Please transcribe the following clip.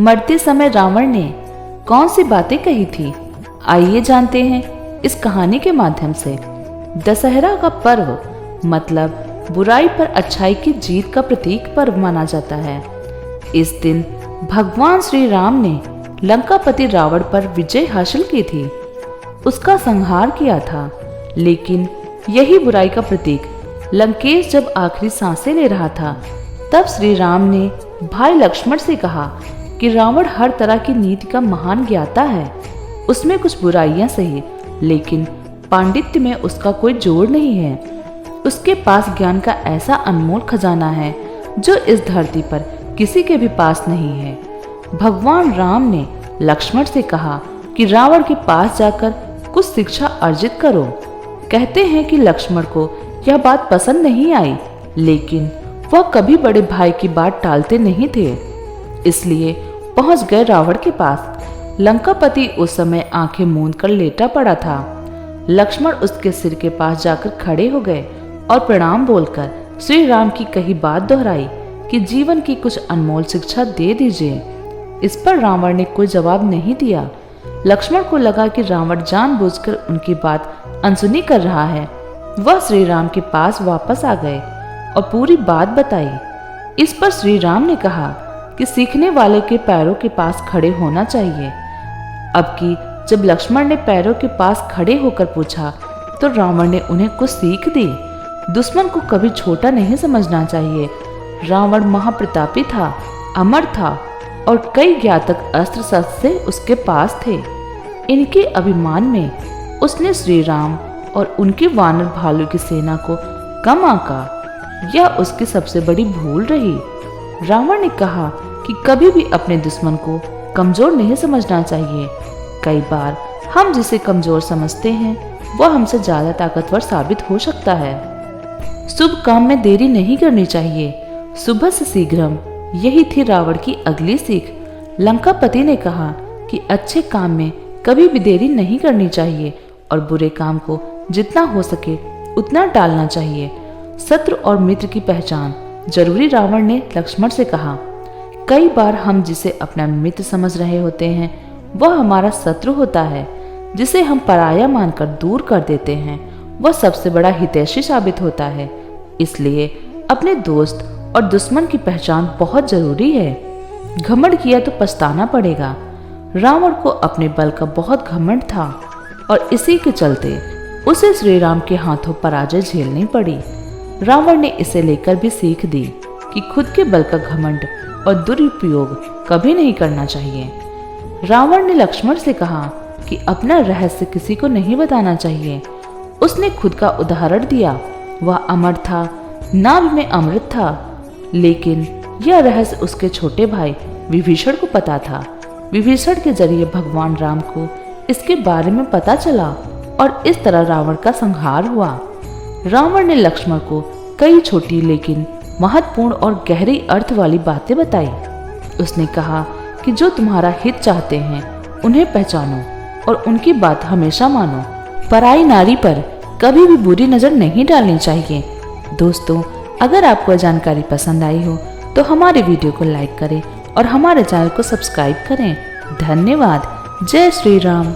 मरते समय रावण ने कौन सी बातें कही थी, आइए जानते हैं इस कहानी के माध्यम से। दशहरा का पर्व मतलब बुराई पर अच्छाई की जीत का प्रतीक पर्व माना जाता है। इस दिन भगवान श्री राम ने लंकापति रावण पर विजय हासिल की थी, उसका संहार किया था। लेकिन यही बुराई का प्रतीक लंकेश जब आखिरी सांसें ले रहा था, तब श्री राम ने भाई लक्ष्मण से कहा कि रावण हर तरह की नीति का महान ज्ञाता है। उसमें कुछ बुराइयां सही, लेकिन पांडित्य में उसका कोई जोड़ नहीं है। उसके पास ज्ञान का ऐसा अनमोल खजाना है जो इस धरती पर किसी के भी पास नहीं है। भगवान राम ने लक्ष्मण से कहा कि रावण के पास जाकर कुछ शिक्षा अर्जित करो। कहते हैं कि लक्ष्मण को यह बात पसंद नहीं आई, लेकिन वह कभी बड़े भाई की बात टालते नहीं थे, इसलिए पहुंच गए रावण के पास। लंकापति उस समय आंखें मूंद कर लेटा पड़ा था। लक्ष्मण उसके सिर के पास जाकर खड़े हो गए और प्रणाम बोलकर श्री राम की कही बात दोहराई कि जीवन की कुछ अनमोल शिक्षा दे दीजिए। इस पर रावण ने कोई जवाब नहीं दिया। लक्ष्मण को लगा कि रावण जानबूझकर उनकी बात अनसुनी कर रहा है। वह श्री राम के पास वापस आ गए और पूरी बात बताई। इस पर श्री राम ने कहा कि सीखने वाले के पैरों के पास खड़े होना चाहिए। अब की जब लक्ष्मण ने पैरों के पास खड़े होकर पूछा, तो रावण ने उन्हें कुछ सीख दी। दुश्मन को कभी छोटा नहीं समझना चाहिए। रावण महाप्रतापी था, अमर था और कई घातक अस्त्र शस्त्र उसके पास थे। इनके अभिमान में उसने श्री राम और उनके वानर भालू की सेना को कम आंका। यह उसकी सबसे बड़ी भूल रही। रावण ने कहा कि कभी भी अपने दुश्मन को कमजोर नहीं समझना चाहिए। कई बार हम जिसे कमजोर समझते हैं वह हमसे ज्यादा ताकतवर साबित हो सकता है। शुभ काम में देरी नहीं करनी चाहिए, सुबह से शीघ्रम। यही थी रावण की अगली सीख। लंकापति ने कहा कि अच्छे काम में कभी भी देरी नहीं करनी चाहिए और बुरे काम को जितना हो सके उतना टालना चाहिए। शत्रु और मित्र की पहचान जरूरी, रावण ने लक्ष्मण से कहा। कई बार हम जिसे अपना मित्र समझ रहे होते हैं वह हमारा शत्रु होता है। जिसे हम पराया मानकर दूर कर देते हैं वह सबसे बड़ा हितैषी साबित होता है। इसलिए अपने दोस्त और दुश्मन की पहचान बहुत जरूरी है। घमंड किया तो पछताना पड़ेगा। रावण को अपने बल का बहुत घमंड था और इसी के चलते उसे श्री राम के हाथों पराजय झेलनी पड़ी। रावण ने इसे लेकर भी सीख दी कि खुद के बल का घमंड और दुरुपयोग कभी नहीं करना चाहिए। रावण ने लक्ष्मण से कहा कि अपना रहस्य किसी को नहीं बताना चाहिए। उसने खुद का उदाहरण दिया। वह अमर था, नाभ में अमृत था, लेकिन यह रहस्य उसके छोटे भाई विभीषण को पता था। विभीषण के जरिए भगवान राम को इसके बारे में पता चला और इस तरह रावण का संहार हुआ। रावण ने लक्ष्मण को कई छोटी लेकिन महत्वपूर्ण और गहरी अर्थ वाली बातें बताई। उसने कहा कि जो तुम्हारा हित चाहते हैं उन्हें पहचानो और उनकी बात हमेशा मानो। पराई नारी पर कभी भी बुरी नजर नहीं डालनी चाहिए। दोस्तों, अगर आपको जानकारी पसंद आई हो तो हमारे वीडियो को लाइक करें और हमारे चैनल को सब्सक्राइब करें। धन्यवाद। जय श्री राम।